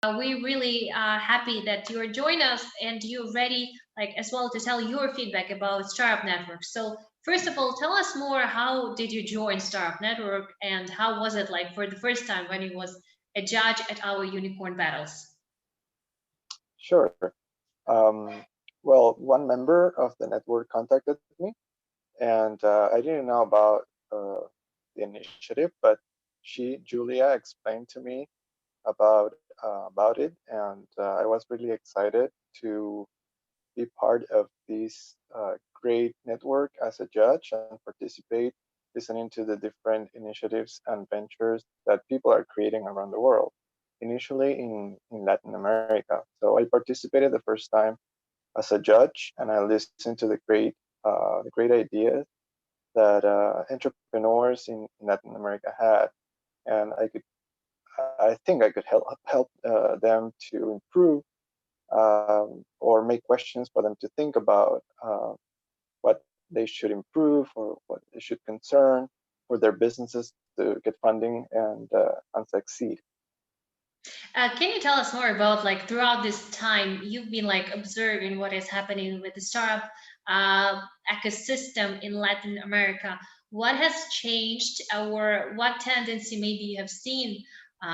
We really are happy that you're joining us and you're ready, like as well, to tell your feedback about Startup Network. So, first of all, tell us more. How did you join Startup Network, and how was it like for the first time when you was a judge at our Unicorn Battles? Sure. Well, one member of the network contacted me, and I didn't know uh, the initiative, but Julia, explained to me about it, and I was really excited to be part of this great network as a judge and participate, listening to the different initiatives and ventures that people are creating around the world. Initially in Latin America, so I participated the first time as a judge, and I listened to the great ideas that entrepreneurs in Latin America had, and I think I could help them to improve, or make questions for them to think about, what they should improve or what they should concern for their businesses to get funding and succeed. Can you tell us more about like throughout this time you've been like observing what is happening with the startup ecosystem in Latin America? What has changed, or what tendency maybe you have seen,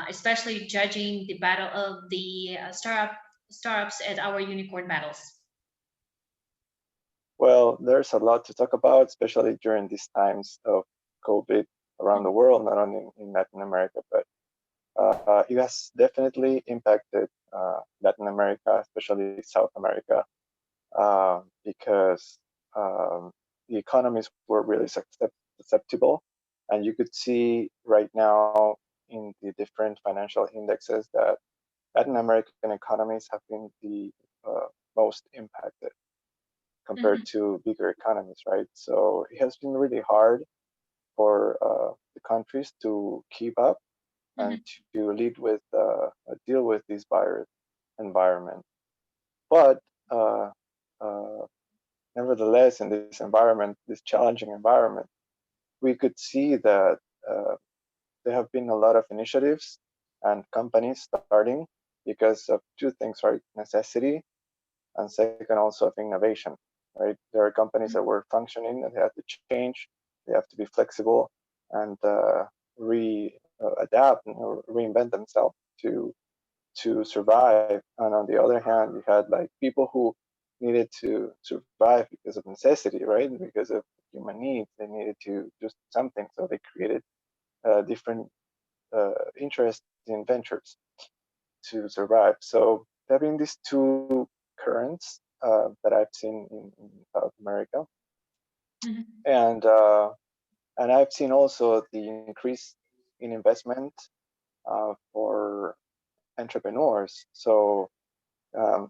especially judging the battle of the startups at our unicorn battles? Well, there's a lot to talk about, especially during these times of COVID around the world, not only in Latin America, but it has definitely impacted Latin America, especially South America, because the economies were really susceptible. And you could see right now in the different financial indexes that Latin American economies have been the most impacted compared Mhm. to bigger economies, right? So it has been really hard for the countries to keep up and Mhm. to deal with this virus environment. But uh, uh, nevertheless, in this environment, this challenging environment, we could see that there have been a lot of initiatives and companies starting because of two things, right? Necessity, and second, also of innovation, right? There are companies that were functioning and they have to change, they have to be flexible and adapt or reinvent themselves to survive. And on the other hand, you had like people who needed to survive because of necessity, right? Because of human needs, they needed to do something, so they created different interesting ventures to survive. So having these two currents that I've seen in South America, Mhm. and uh, and I've seen also the increase in investment for entrepreneurs. So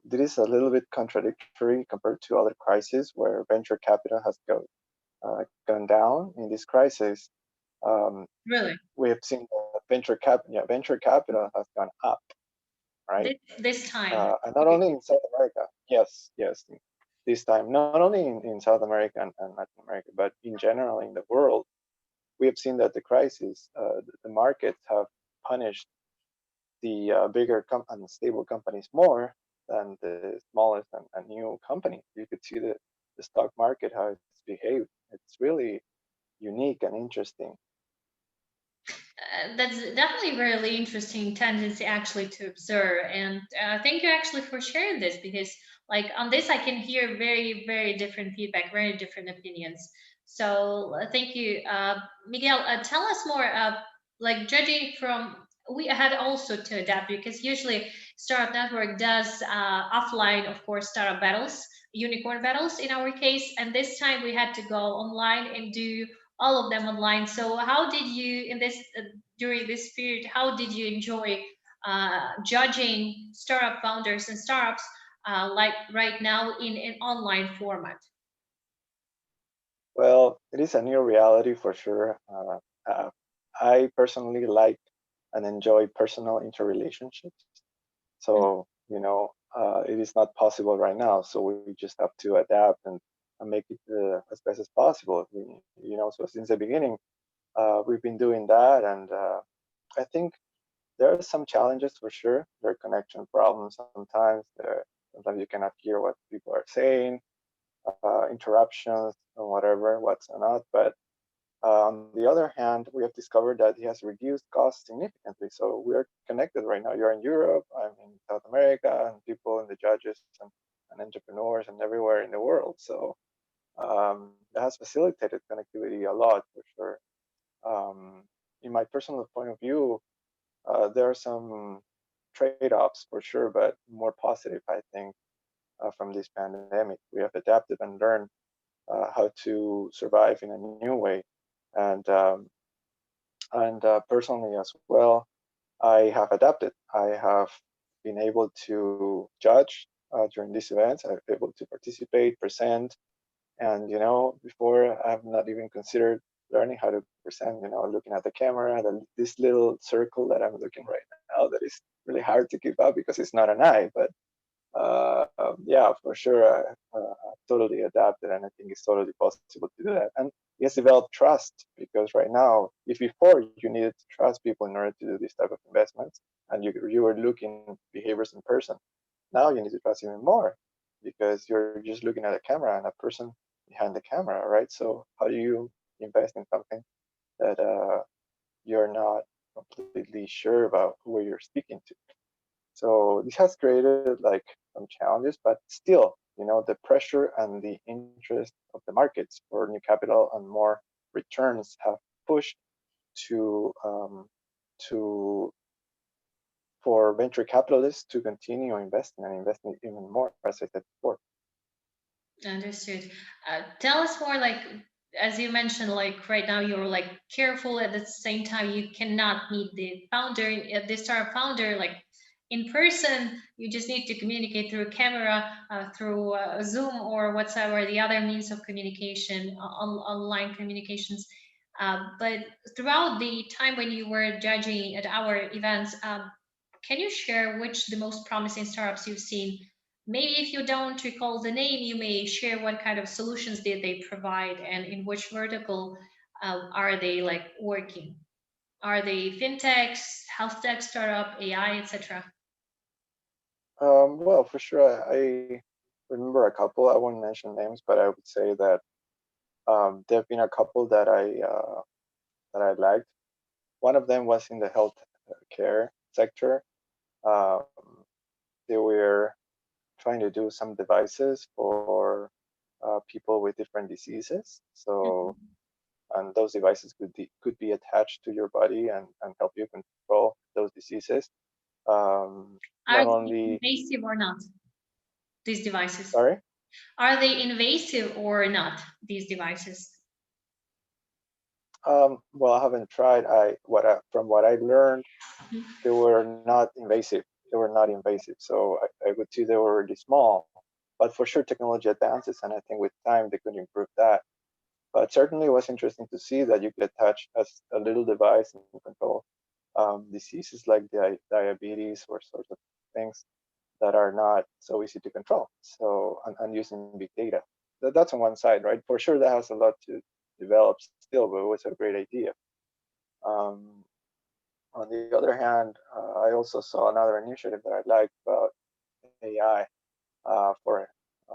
this is a little bit contradictory compared to other crises where venture capital has gone down. In this crisis, um, Really? we have seen that venture capital has gone up, right? This time? And not Okay. only in South America. Yes, yes. This time, not only in South America and Latin America, but in general in the world, we have seen that the crisis, the markets have punished the bigger and stable companies more than the smallest and new companies. You could see the stock market, how it's behaved. It's really unique and interesting. That's definitely a really interesting tendency actually to observe, and thank you actually for sharing this, because like on this I can hear very very different feedback, very different opinions. So thank you, Miguel. Tell us more. Like judging from, we had also to adapt because usually Startup Network does offline, of course, startup battles, unicorn battles in our case, and this time we had to go online and do all of them online. So how did you in this during this period? How did you enjoy judging startup founders and startups like right now in an online format? Well, it is a new reality for sure. I personally like and enjoy personal interrelationships. So, it is not possible right now. So we just have to adapt and make it as best as possible. So since the beginning, we've been doing that. And I think There are some challenges for sure. There are connection problems sometimes. Sometimes you cannot hear what people are saying, interruptions and whatever, what's not. But on the other hand, we have discovered that he has reduced costs significantly. So we are connected right now. You're in Europe, I'm in South America, and people and the judges and entrepreneurs and everywhere in the world. So that has facilitated connectivity a lot for sure. In my personal point of view, there are some trade-offs for sure, but more positive, I think, from this pandemic. We have adapted and learned how to survive in a new way. And personally as well, I have adapted. I have been able to judge during these events. I've been able to participate, present, and before I've not even considered learning how to present. Looking at the camera, this little circle that I'm looking right now, that is really hard to keep up because it's not an eye. But yeah, for sure, I've totally adapted, and I think it's totally possible to do that. And yes, develop trust, because right now, if before you needed to trust people in order to do this type of investments, and you were looking behaviors in person, now you need to trust even more because you're just looking at a camera and a person behind the camera, right? So how do you invest in something that you're not completely sure about who you're speaking to? So this has created like some challenges, but still, the pressure and the interest of the markets for new capital and more returns have pushed to to for venture capitalists to continue investing and investing even more, as I said before. Understood. Tell us more, like, as you mentioned, like right now you're like careful, at the same time you cannot meet the founder, the startup founder, like in person. You just need to communicate through a camera, through Zoom or whatever the other means of communication, online communications. But throughout the time when you were judging at our events, can you share which the most promising startups you've seen? Maybe if you don't recall the name, you may share what kind of solutions did they provide and in which vertical are they like working? Are they fintechs, health tech startup, AI, etc.? Well, for sure, I remember a couple. I won't mention names, but I would say that there have been a couple that I liked. One of them was in the health care sector. Um, they were trying to do some devices for people with different diseases. So, Mhm. and those devices could be attached to your body and help you control those diseases. Are Not they only, invasive or not, these devices? sorry. Are they invasive or not, these devices? Well, I haven't tried. From what I learned, Mhm. they were not invasive. They were not invasive. So I would see they were really small. But for sure, technology advances, and I think with time they could improve that. But certainly, it was interesting to see that you could attach a little device and control diseases like diabetes or sorts of things that are not so easy to control. So, and using big data. That's on one side, right? For sure, that has a lot to develop still, but it was a great idea. Um, on the other hand, I also saw another initiative that I liked about AI for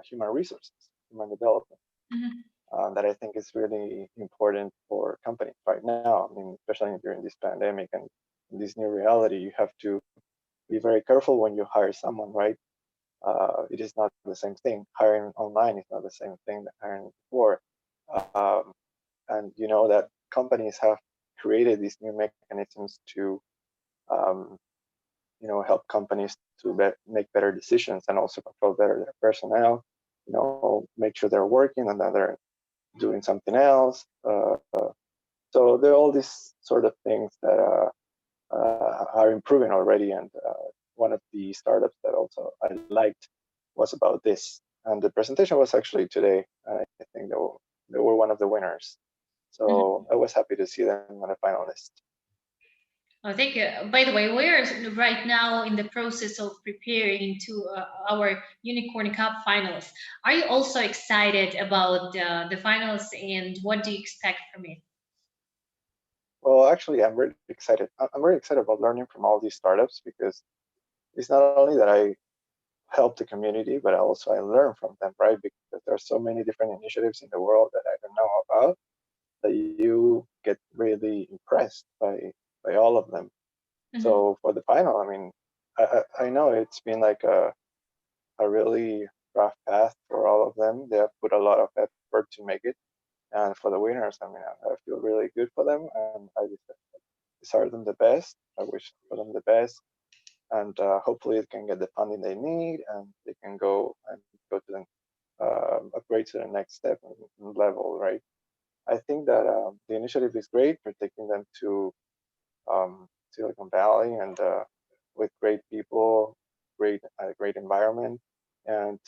human resources, human development, Mhm. that I think is really important for companies right now. I mean, especially during this pandemic and this new reality, you have to be very careful when you hire someone, right? It is not the same thing. Hiring online is not the same thing that hiring before. Um, and you know that companies have created these new mechanisms to um, help companies to make better decisions and also control better their personnel. Make sure they're working and that they're doing something else. So there are all these sort of things that are improving already. And one of the startups that also I liked was about this. And the presentation was actually today. And I think they were one of the winners. So I was happy to see them on a finalist. I think, by the way, we're right now in the process of preparing to our Unicorn Cup finals. Are you also excited about the finals and what do you expect from it? Well, actually, I'm really excited. I'm really excited about learning from all these startups because it's not only that I help the community, but also I learn from them, right? Because there are so many different initiatives in the world that I don't know about that you get really impressed by all of them. Hmm. So for the final, I mean, I know it's been like a really rough path for all of them. They have put a lot of effort to make it, and for the winners, I mean, I feel really good for them, and I desire them the best. I wish for them the best, and hopefully they can get the funding they need, and they can go to the upgrade to the next step and level, right? I think that the initiative is great for taking them to Silicon Valley and with great people, great environment, and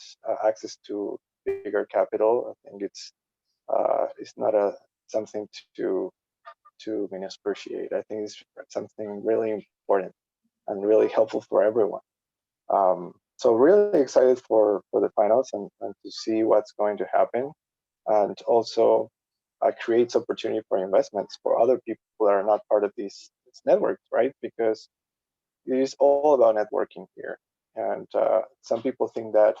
access to bigger capital. I think it's not a something to misappreciate. I think it's something really important and really helpful for everyone. So really excited for the finals and to see what's going to happen, and also creates opportunity for investments for other people that are not part of these networks, right? Because it is all about networking here. And some people think that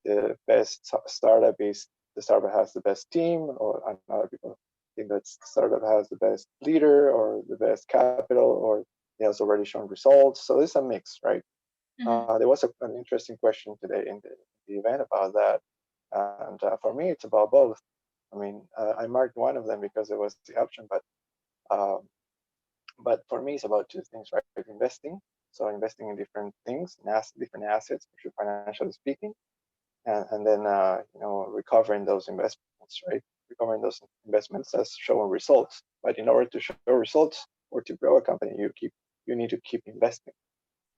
the best startup is the startup has the best team, or other people think that startup has the best leader or the best capital, or it has already shown results. So it's a mix, right? Hmm. There was an interesting question today in the event about that, and for me, it's about both. I mean, I marked one of them because it was the option, um, but for me, it's about two things, right? Investing, so investing in different things, different assets, financially speaking, and then recovering those investments, right? Recovering those investments as showing results. But in order to show results or to grow a company, you need to keep investing.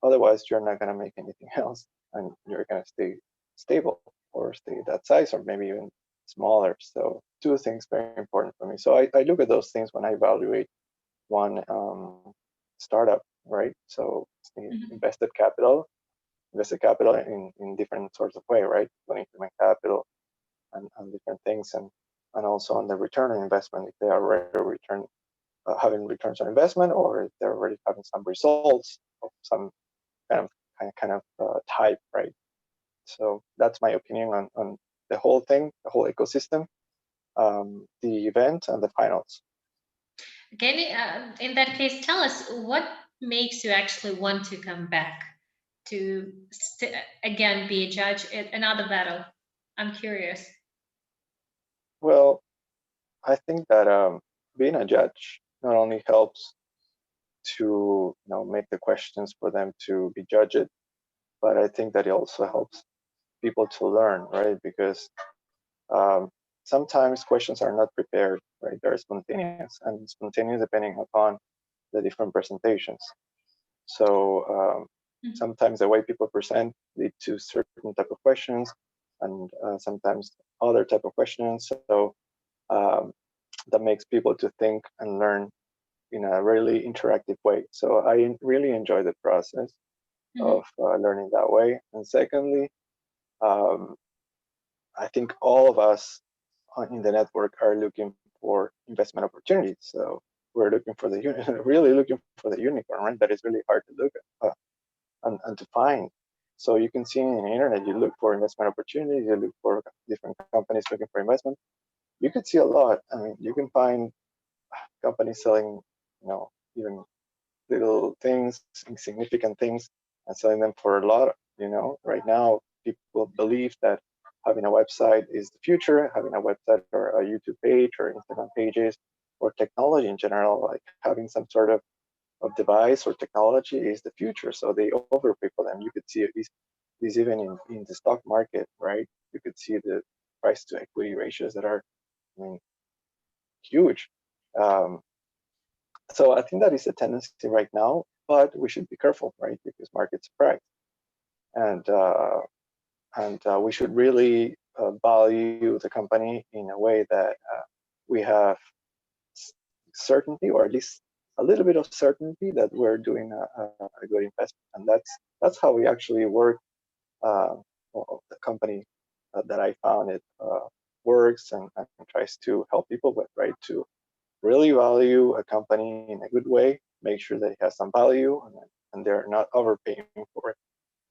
Otherwise, you're not going to make anything else, and you're going to stay stable or stay that size, or maybe even smaller. So two things very important for me. So I look at those things when I evaluate one startup, right? So Hmm. invested capital in different sorts of way, right? Putting human capital and different things, and also on the return on investment, if they are already having returns on investment, or if they're already having some results of some kind of type, right? So that's my opinion on the whole thing, the whole ecosystem, the event, and the finals. Can you, in that case, tell us what makes you actually want to come back to again be a judge at another battle? I'm curious. Well, I think that being a judge not only helps to make the questions for them to be judged, but I think that it also helps people to learn, right? Because um, sometimes questions are not prepared, right? They're spontaneous, and spontaneous depending upon the different presentations. So Mhm. sometimes the way people present lead to certain type of questions, and sometimes other type of questions. So um, that makes people to think and learn in a really interactive way. So I really enjoy the process of Mhm. learning that way. And secondly, um, I think all of us in the network are looking for investment opportunities. So we're looking for really looking for the unicorn, right? That is really hard to look at and to find. So you can see in the internet, you look for investment opportunities, you look for different companies looking for investment. You could see a lot. I mean, you can find companies selling, even little things, insignificant things, and selling them for a lot. Right now people believe that having a website is the future, having a website or a YouTube page or Instagram pages or technology in general, like having some sort of device or technology is the future. So they overpay for them. You could see these even in the stock market, right? You could see the price to equity ratios that are, I mean, huge. Um, so I think that is a tendency right now, but we should be careful, right? Because markets price, and we should really value the company in a way that we have certainty, or at least a little bit of certainty that we're doing a good investment, and that's how we actually work. Uh, the company that I found it works and tries to help people with, right? To really value a company in a good way, make sure that it has some value, and they're not overpaying for it.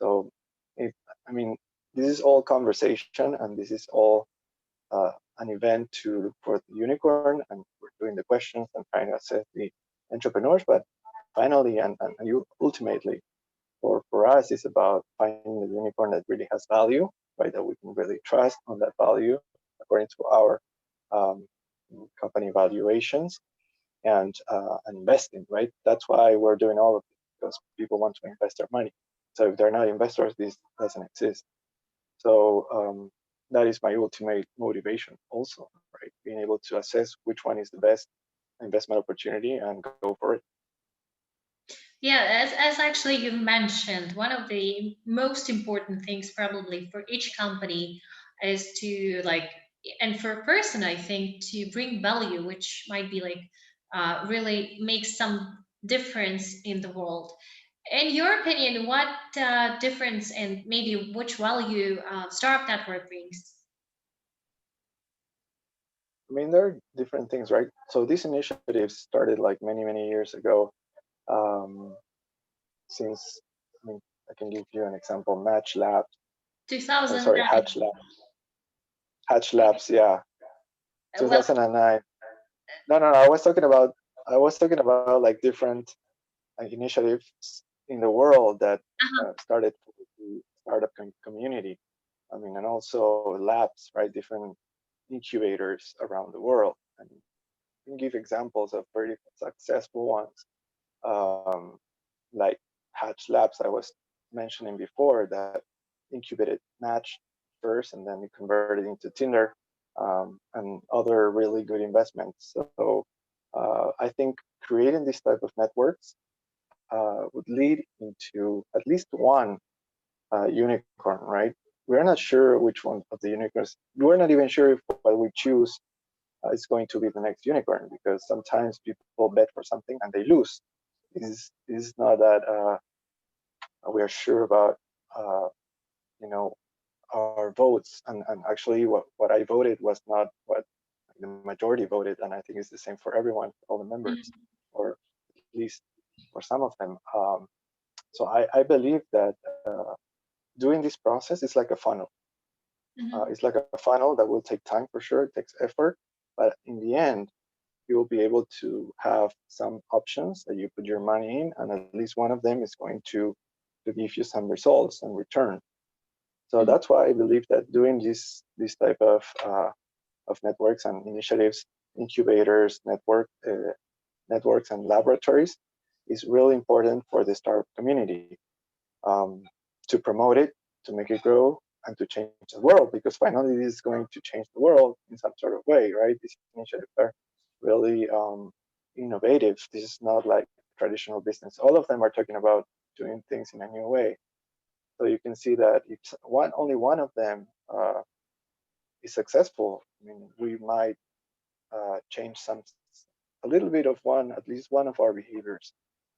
So, it, I mean, this is all conversation, and this is all an event to look for the unicorn, and we're doing the questions and trying to assess the entrepreneurs. But finally, and you ultimately, for us, it's about finding the unicorn that really has value, right? That we can really trust on that value according to our um, company valuations and investing, right? That's why we're doing all of it, because people want to invest their money. So if they're not investors, this doesn't exist. So that is my ultimate motivation, also, right? Being able to assess which one is the best investment opportunity and go for it. Yeah, as actually you mentioned, one of the most important things probably for each company is to like, and for a person, I think to bring value, which might be like really make some difference in the world. In your opinion, what difference and maybe which value Startup Network brings? I mean, there are different things, right? So these initiatives started like many years ago. Um, since I mean, I can give you an example. Match Labs, sorry, 2009. Hatch Lab, Hatch Labs, yeah, Well, 2009. No. I was talking about like different initiatives in the world that uh-huh. started the startup community. I mean, and also labs, right? Different incubators around the world. And you can give examples of very successful ones, um, like Hatch Labs I was mentioning before, that incubated Match first, and then it converted into Tinder, and other really good investments. So I think creating this type of networks would lead into at least one unicorn, right? We're not sure which one of the unicorns. We're not even sure if what we choose is going to be the next unicorn, because sometimes people bet for something and they lose. This is not that we are sure about, uh, you know, our votes. And actually, what I voted was not what the majority voted, and I think it's the same for everyone, for all the members, Mhm, or at least for some of them. So I believe that doing this process is like a funnel. mhm, It's like a funnel that will take time for sure. It takes effort, but in the end, you will be able to have some options that you put your money in, and at least one of them is going to give you some results and return. So mhm. that's why I believe that doing this type of networks and initiatives, incubators, networks and laboratories is really important for the startup community, um, to promote it, to make it grow, and to change the world. Because finally, this is going to change the world in some sort of way, right? These initiatives are really innovative. This is not like traditional business. All of them are talking about doing things in a new way. So you can see that if only one of them is successful, I mean, we might change a little bit of one, at least one of our behaviors,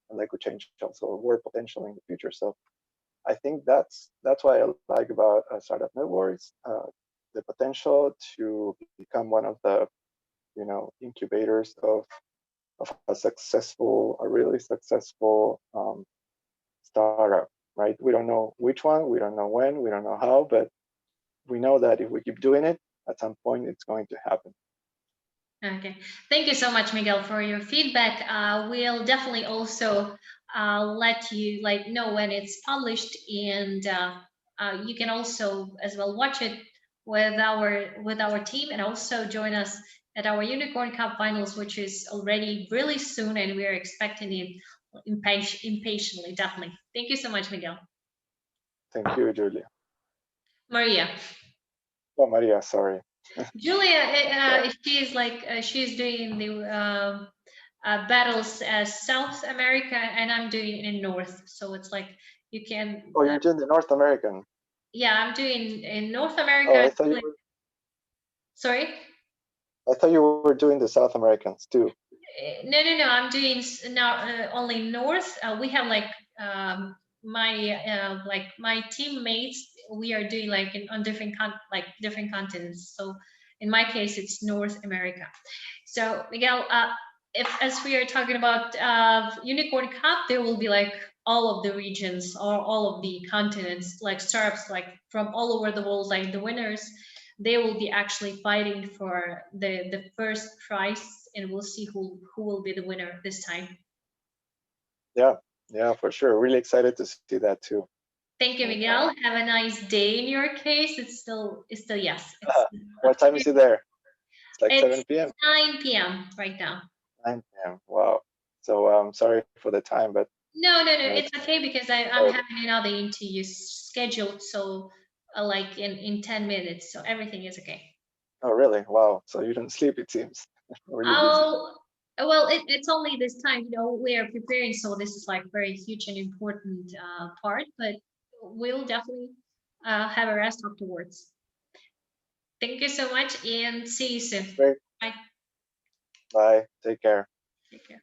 and that could change also work potential in the future. So I think that's what I like about startup networks, the potential to become one of the incubators of a really successful startup. Right? We don't know which one, we don't know when, we don't know how, but we know that if we keep doing it, at some point it's going to happen. Okay. Thank you so much, Miguel, for your feedback. We'll definitely also let you like know when it's published, and you can also as well watch it with our team, and also join us at our Unicorn Cup finals, which is already really soon, and we are expecting it impatiently. Definitely. Thank you so much, Miguel. Thank you, Julia. Maria. Oh, Maria, sorry. Julia, Yeah. she's like she's doing the battles as South America, and I'm doing in North. So it's like you can, Oh, you're doing the North American. yeah, I'm doing in North Oh, America. Sorry. I thought you were doing the South Americans too. No. I'm doing now only North. We have like my teammates. We are doing like on different different continents. So In my case, it's North America. So Miguel, if as we are talking about Unicorn Cup, there will be like all of the regions or all of the continents, like startups like from all over the world, like the winners, they will be actually fighting for the first prize, and we'll see who will be the winner this time. Yeah, yeah, for sure. Really excited to see that too. Thank you, And, Miguel. Have a nice day. In your case, it's still yes. It's what time is it there? It's like it's 7 p.m. 9 p.m. right now. 9 p.m. Wow. So sorry for the time, but No, no, no. it's It's okay because I'm horrible. having another interview scheduled, so like in 10 minutes, so everything is okay. Oh, really? Wow. So you don't sleep, it seems. Really busy. Oh, well, it's only this time, we are preparing, so this is like very huge and important part, but we'll definitely have a rest afterwards. Thank you so much and see you soon. Great. Bye. Bye. Take care. Take care.